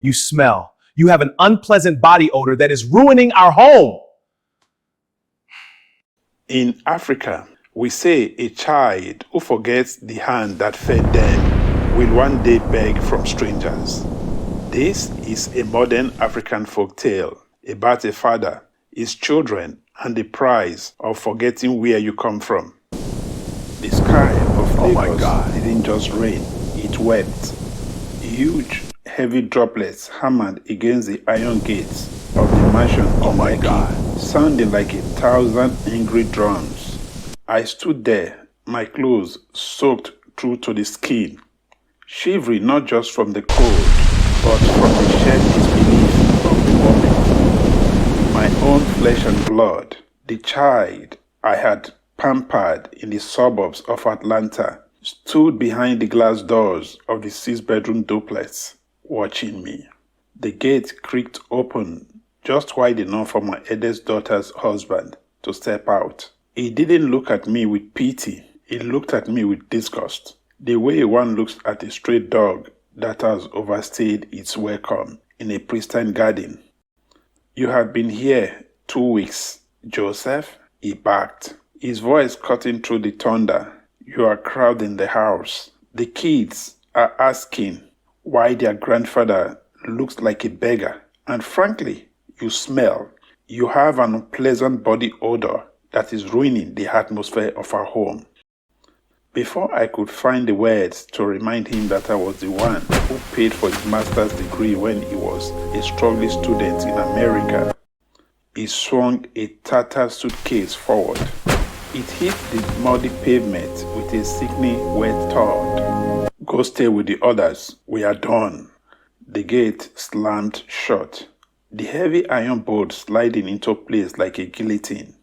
You smell. You have an unpleasant body odor that is ruining our home. In Africa, we say a child who forgets the hand that fed them will one day beg from strangers. This is a modern African folk tale about a father, his children, and the price of forgetting where you come from. The sky of Lagos didn't just rain, it wept. Huge, heavy droplets hammered against the iron gates of the mansion in Lekki, sounding like 1,000 angry drums. I stood there, my clothes soaked through to the skin, shivering not just from the cold, but from the shared disbelief of the moment. My own flesh and blood, the child I had pampered in the suburbs of Atlanta, stood behind the glass doors of the 6-bedroom duplex, watching me. The gate creaked open just wide enough for my eldest daughter's husband to step out. He didn't look at me with pity, he looked at me with disgust, the way one looks at a stray dog that has overstayed its welcome in a pristine garden. You have been here 2 weeks, Joseph, he barked, his voice cutting through the thunder. You are crowding the house. The kids are asking why their grandfather looks like a beggar. And frankly, you smell. You have an unpleasant body odor that is ruining the atmosphere of our home. Before I could find the words to remind him that I was the one who paid for his master's degree when he was a struggling student in America, he swung a tattered suitcase forward. It hit the muddy pavement with a sickening wet thud. Go stay with the others. We are done. The gate slammed shut, the heavy iron bolt sliding into place like a guillotine.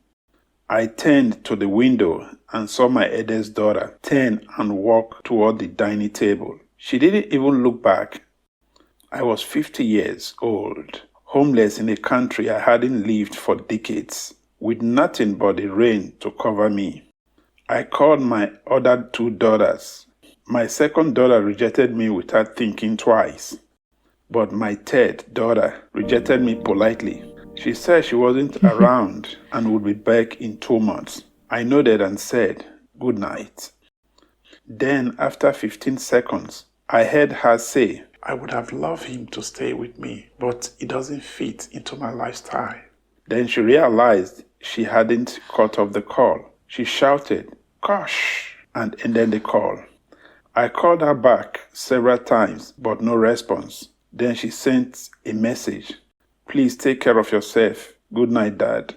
I turned to the window and saw my eldest daughter turn and walk toward the dining table. She didn't even look back. I was 50 years old, homeless in a country I hadn't lived for decades, with nothing but the rain to cover me. I called my other 2 daughters. My second daughter rejected me without thinking twice. But my third daughter rejected me politely. She said she wasn't around and would be back in 2 months. I nodded and said, "Good night." Then, after 15 seconds, I heard her say, "I would have loved him to stay with me, but it doesn't fit into my lifestyle." Then she realized she hadn't cut off the call. She shouted, "Gosh," and ended the call. I called her back several times, but no response. Then she sent a message. "Please take care of yourself. Good night, Dad."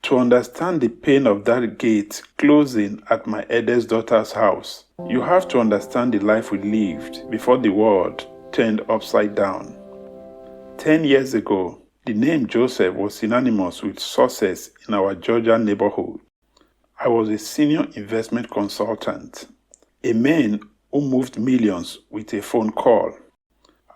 To understand the pain of that gate closing at my eldest daughter's house, you have to understand the life we lived before the world turned upside down. 10 years ago, the name Joseph was synonymous with success in our Georgia neighborhood. I was a senior investment consultant, a man who moved millions with a phone call.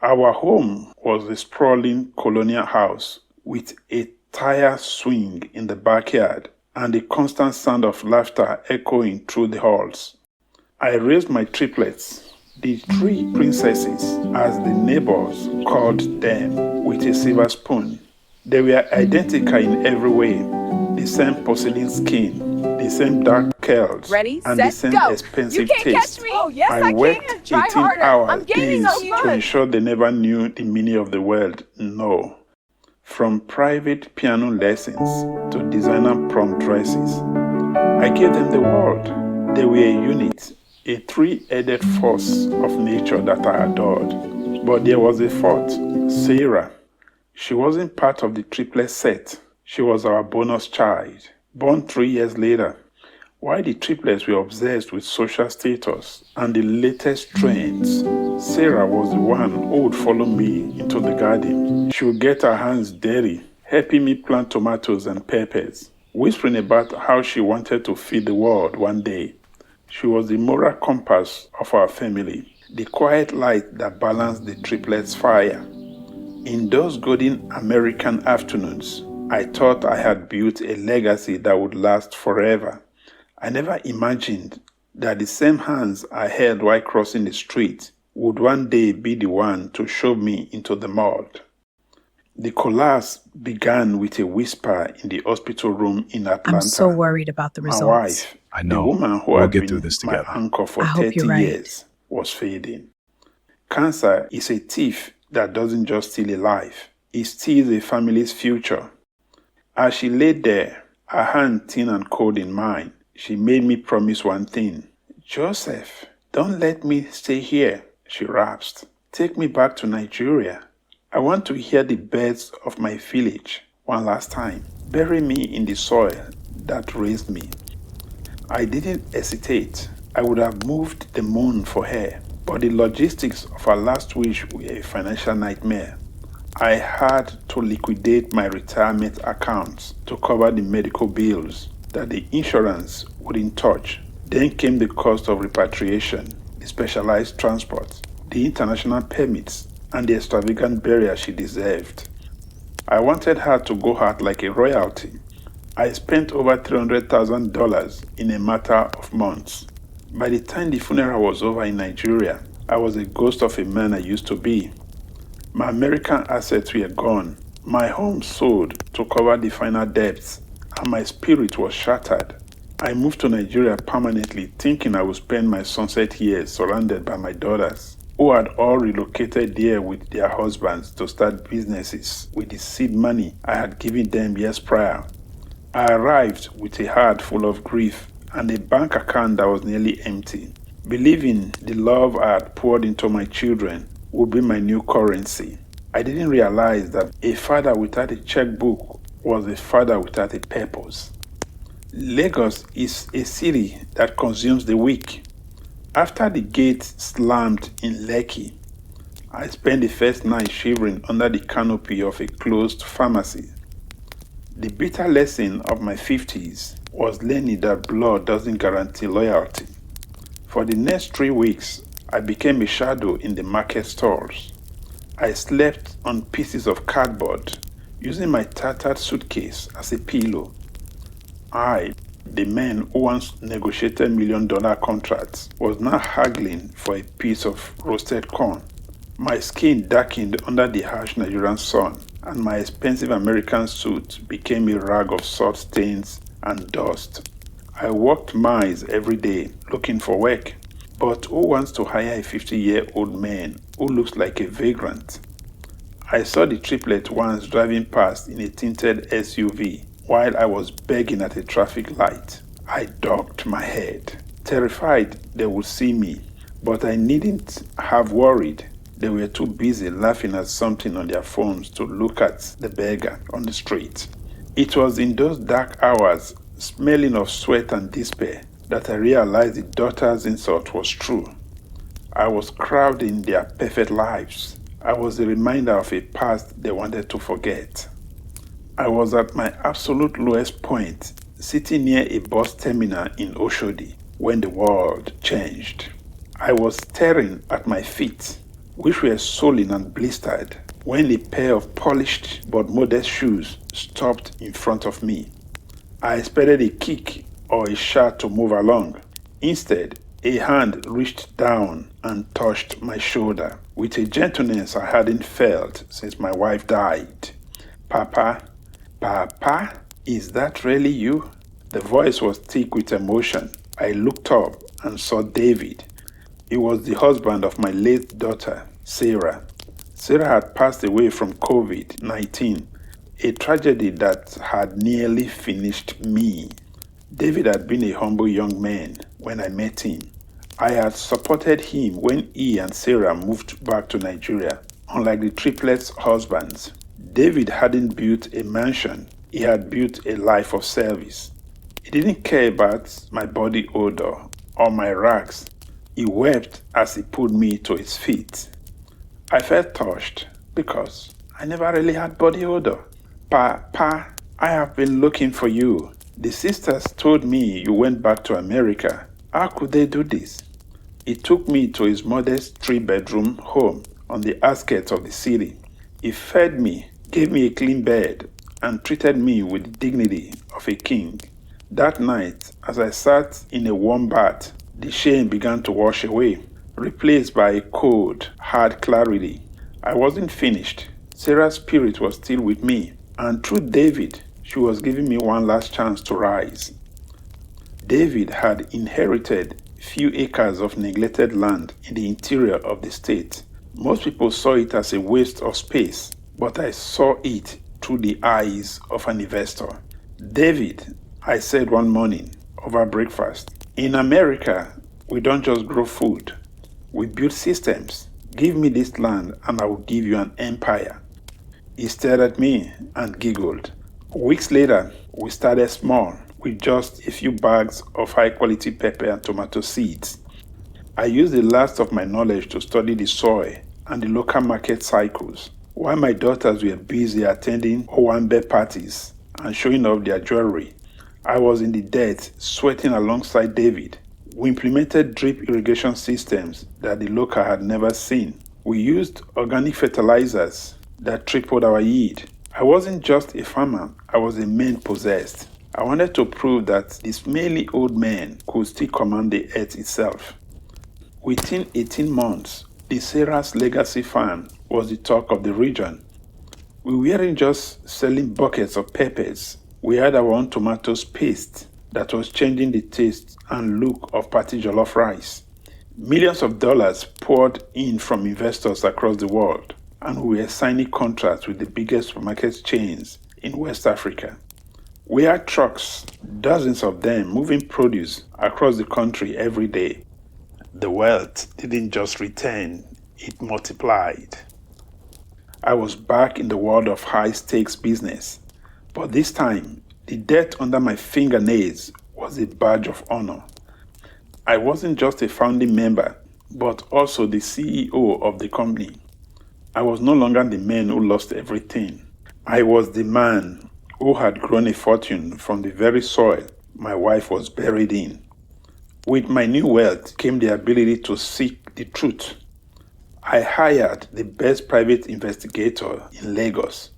Our home was a sprawling colonial house with a tire swing in the backyard and the constant sound of laughter echoing through the halls. I raised my triplets, the 3 princesses, as the neighbors called them, with a silver spoon. They were identical in every way, the same porcelain skin, the same dark curls, and the same expensive taste. I worked 18 hours days to ensure they never knew the meaning of the word no. From private piano lessons to designer prom dresses, I gave them the world. They were a unit, a 3-headed force of nature that I adored. But there was a fourth, Sarah. She wasn't part of the triplet set. She was our bonus child, born 3 years later. While the triplets were obsessed with social status and the latest trends, Sarah was the one who would follow me into the garden. She would get her hands dirty, helping me plant tomatoes and peppers, whispering about how she wanted to feed the world one day. She was the moral compass of our family, the quiet light that balanced the triplets' fire. In those golden American afternoons, I thought I had built a legacy that would last forever. I never imagined that the same hands I held while crossing the street would one day be the one to shove me into the mud. The collapse began with a whisper in the hospital room in Atlanta. I'm so worried about the My results. wife, I the know. woman who We'll had get through been this my together. anchor for I hope 30 you're right. years, was fading. Cancer is a thief that doesn't just steal a life, it steals a family's future. As she lay there, her hand thin and cold in mine, she made me promise one thing. Joseph, don't let me stay here, she rasped. Take me back to Nigeria. I want to hear the birds of my village one last time. Bury me in the soil that raised me. I didn't hesitate. I would have moved the moon for her, but the logistics of her last wish were a financial nightmare. I had to liquidate my retirement accounts to cover the medical bills that the insurance wouldn't touch. Then came the cost of repatriation, the specialized transport, the international permits, and the extravagant burial she deserved. I wanted her to go out like a royalty. I spent over $300,000 in a matter of months. By the time the funeral was over in Nigeria, I was a ghost of a man I used to be. My American assets were gone, my home sold to cover the final debts, and my spirit was shattered. I moved to Nigeria permanently, thinking I would spend my sunset years surrounded by my daughters, who had all relocated there with their husbands to start businesses with the seed money I had given them years prior. I arrived with a heart full of grief and a bank account that was nearly empty, believing the love I had poured into my children would be my new currency. I didn't realize that a father without a checkbook was a father without a purpose. Lagos is a city that consumes the weak. After the gate slammed in Lekki, I spent the first night shivering under the canopy of a closed pharmacy. The bitter lesson of my 50s was learning that blood doesn't guarantee loyalty. For the next 3 weeks, I became a shadow in the market stalls. I slept on pieces of cardboard, using my tattered suitcase as a pillow. I, the man who once negotiated million-dollar contracts, was now haggling for a piece of roasted corn. My skin darkened under the harsh Nigerian sun, and my expensive American suit became a rag of salt stains and dust. I walked miles every day looking for work, but who wants to hire a 50-year-old man who looks like a vagrant? I saw the Triplet once driving past in a tinted SUV while I was begging at a traffic light. I ducked my head, terrified they would see me, but I needn't have worried. They were too busy laughing at something on their phones to look at the beggar on the street. It was in those dark hours, smelling of sweat and despair, that I realized the daughter's insult was true. I was crowding their perfect lives. I was a reminder of a past they wanted to forget. I was at my absolute lowest point, sitting near a bus terminal in Oshodi, when the world changed. I was staring at my feet, which were swollen and blistered, when a pair of polished but modest shoes stopped in front of me. I expected a kick or a shout to move along. Instead, a hand reached down and touched my shoulder with a gentleness I hadn't felt since my wife died. Papa, Papa, is that really you? The voice was thick with emotion. I looked up and saw David. He was the husband of my late daughter, Sarah. Sarah had passed away from COVID-19, a tragedy that had nearly finished me. David had been a humble young man when I met him. I had supported him when he and Sarah moved back to Nigeria. Unlike the triplets' husbands, David hadn't built a mansion, he had built a life of service. He didn't care about my body odor or my rags. He wept as he pulled me to his feet. I felt touched because I never really had body odor. Pa, I have been looking for you. The sisters told me you went back to America. How could they do this? He took me to his modest 3-bedroom home on the outskirts of the city. He fed me, gave me a clean bed, and treated me with the dignity of a king. That night, as I sat in a warm bath, the shame began to wash away. replaced by a cold, hard clarity. I wasn't finished. Sarah's spirit was still with me, and through David, she was giving me one last chance to rise. David had inherited few acres of neglected land in the interior of the state. Most people saw it as a waste of space, but I saw it through the eyes of an investor. David, I said one morning over breakfast, in America, we don't just grow food. We build systems. Give me this land and I will give you an empire. He stared at me and giggled. Weeks later, we started small with just a few bags of high-quality pepper and tomato seeds. I used the last of my knowledge to study the soil and the local market cycles, while my daughters were busy attending Owambe parties and showing off their jewelry. I was in the dirt, sweating alongside David. We implemented drip irrigation systems that the local had never seen. We used organic fertilizers that tripled our yield. I wasn't just a farmer, I was a man possessed. I wanted to prove that this smelly old man could still command the earth itself. Within 18 months, the Sarah's Legacy Farm was the talk of the region. We weren't just selling buckets of peppers. We had our own tomatoes paste that was changing the taste and look of party jollof rice. Millions of dollars poured in from investors across the world, and we were signing contracts with the biggest supermarket chains in West Africa. We had trucks, dozens of them, moving produce across the country every day. The wealth didn't just return, it multiplied. I was back in the world of high-stakes business, but this time, the dirt under my fingernails was a badge of honor. I wasn't just a founding member, but also the CEO of the company. I was no longer the man who lost everything. I was the man who had grown a fortune from the very soil my wife was buried in. With my new wealth came the ability to seek the truth. I hired the best private investigator in Lagos,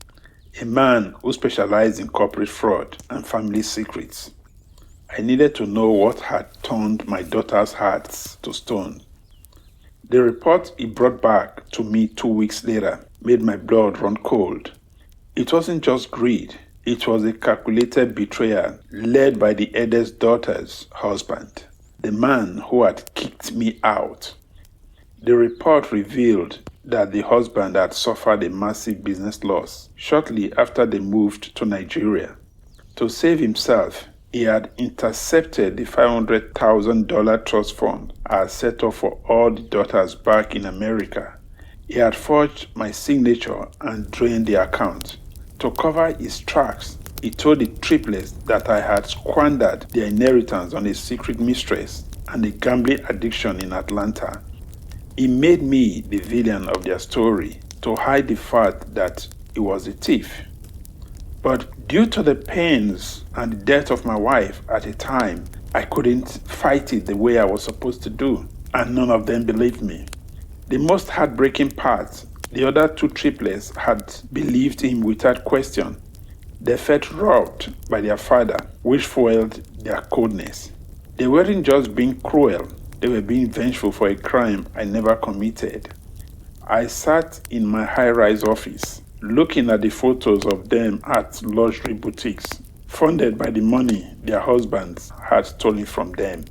a man who specialized in corporate fraud and family secrets. I needed to know what had turned my daughter's hearts to stone. The report he brought back to me 2 weeks later made my blood run cold. It wasn't just greed. It was a calculated betrayal led by the eldest daughter's husband, the man who had kicked me out. The report revealed that the husband had suffered a massive business loss shortly after they moved to Nigeria. To save himself, he had intercepted the $500,000 trust fund I had set up for all the daughters back in America. He had forged my signature and drained the account. To cover his tracks, he told the triplets that I had squandered their inheritance on a secret mistress and a gambling addiction in Atlanta. He made me the villain of their story to hide the fact that he was a thief. But due to the pains and the death of my wife at the time, I couldn't fight it the way I was supposed to do, and none of them believed me. The most heartbreaking part, the other two triplets had believed him without question. They felt robbed by their father, which fueled their coldness. They weren't just being cruel, they were being vengeful for a crime I never committed. I sat in my high-rise office, looking at the photos of them at luxury boutiques, funded by the money their husbands had stolen from them.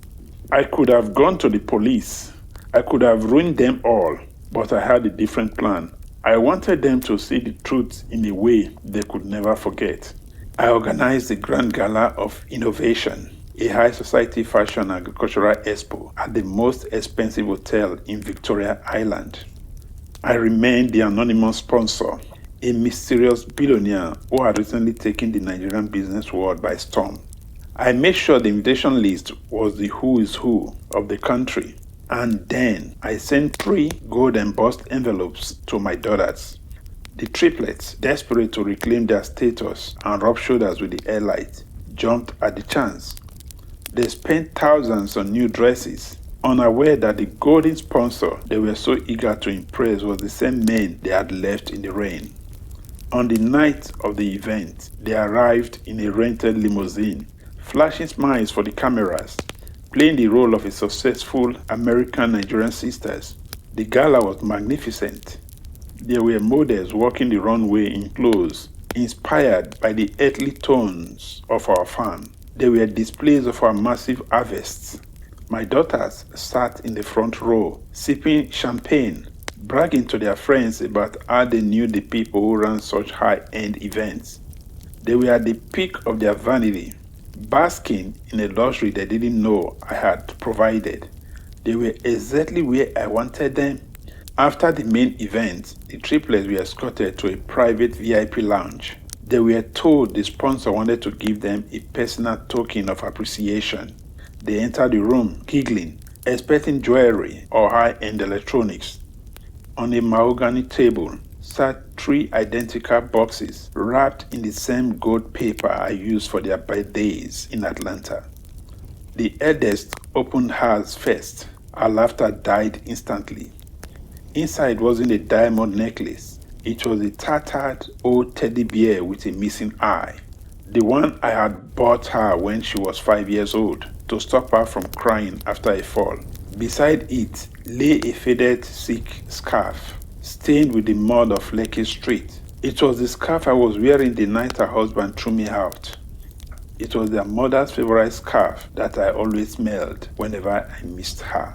I could have gone to the police. I could have ruined them all. But I had a different plan. I wanted them to see the truth in a way they could never forget. I organized the Grand Gala of Innovation, a high society fashion and agricultural expo at the most expensive hotel in Victoria Island. I remained the anonymous sponsor, a mysterious billionaire who had recently taken the Nigerian business world by storm. I made sure the invitation list was the who is who of the country. And then I sent 3 gold embossed envelopes to my daughters. The triplets, desperate to reclaim their status and rub shoulders with the elite, jumped at the chance. They spent thousands on new dresses, unaware that the golden sponsor they were so eager to impress was the same man they had left in the rain. On the night of the event, they arrived in a rented limousine, flashing smiles for the cameras. playing the role of a successful American Nigerian sisters. The gala was magnificent. There were models walking the runway in clothes inspired by the earthly tones of our farm. There were displays of our massive harvests. My daughters sat in the front row, sipping champagne, bragging to their friends about how they knew the people who ran such high-end events. They were at the peak of their vanity, basking in a luxury they didn't know I had provided. They were exactly where I wanted them. After the main event, the triplets were escorted to a private VIP lounge. They were told the sponsor wanted to give them a personal token of appreciation. They entered the room, giggling, expecting jewelry or high-end electronics. On a mahogany table sat 3 identical boxes wrapped in the same gold paper I used for their birthdays in Atlanta. The eldest opened hers first. Our laughter died instantly. Inside wasn't a diamond necklace. It was a tattered old teddy bear with a missing eye. The one I had bought her when she was 5 years old to stop her from crying after a fall. Beside it lay a faded silk scarf, stained with the mud of Lekki Street. It was the scarf I was wearing the night her husband threw me out. It was their mother's favorite scarf that I always smelled whenever I missed her.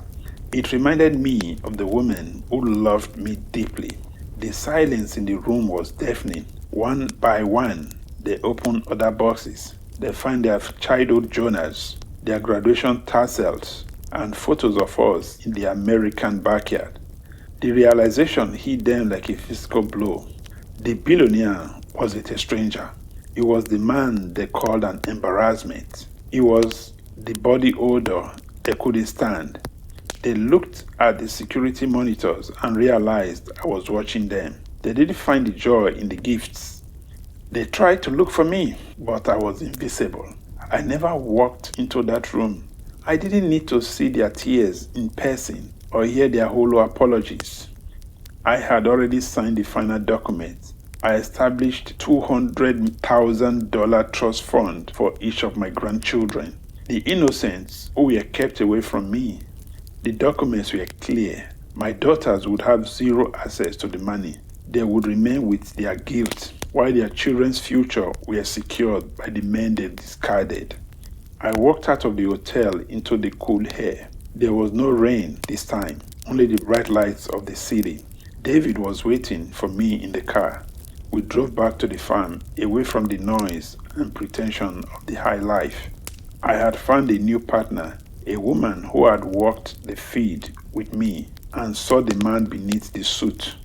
It reminded me of the woman who loved me deeply. The silence in the room was deafening. One by one, they opened other boxes. They found their childhood journals, their graduation tassels, and photos of us in the American backyard. The realization hit them like a physical blow. The billionaire wasn't a stranger. He was the man they called an embarrassment. He was the body odor they couldn't stand. They looked at the security monitors and realized I was watching them. They didn't find the joy in the gifts. They tried to look for me, but I was invisible. I never walked into that room. I didn't need to see their tears in person or hear their hollow apologies. I had already signed the final document. I established $200,000 trust fund for each of my grandchildren, the innocents who were kept away from me. The documents were clear. My daughters would have zero access to the money. They would remain with their guilt, while their children's future were secured by the men they discarded. I walked out of the hotel into the cool air. There was no rain this time, only the bright lights of the city. David was waiting for me in the car. We drove back to the farm, away from the noise and pretension of the high life. I had found a new partner, a woman who had walked the field with me and saw the man beneath the suit.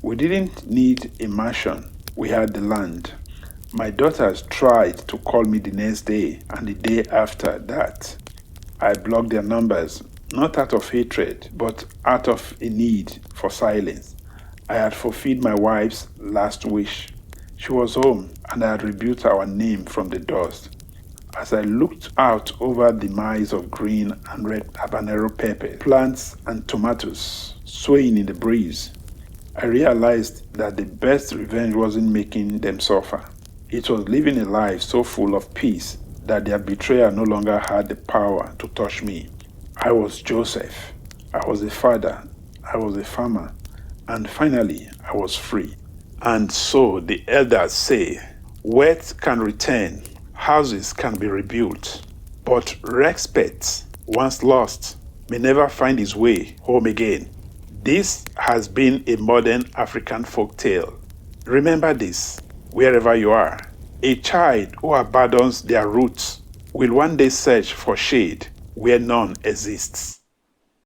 We didn't need a mansion, we had the land. My daughters tried to call me the next day and the day after that. I blocked their numbers, not out of hatred, but out of a need for silence. I had fulfilled my wife's last wish. She was home and I had rebuilt our name from the dust. As I looked out over the miles of green and red habanero pepper, plants and tomatoes swaying in the breeze, I realized that the best revenge wasn't making them suffer. It was living a life so full of peace that their betrayal no longer had the power to touch me. I was Joseph. I was a father. I was a farmer. And finally, I was free. And so the elders say, wealth can return, houses can be rebuilt, but respect, once lost, may never find its way home again. This has been a modern African folktale. Remember this, wherever you are. A child who abandons their roots will one day search for shade where none exists.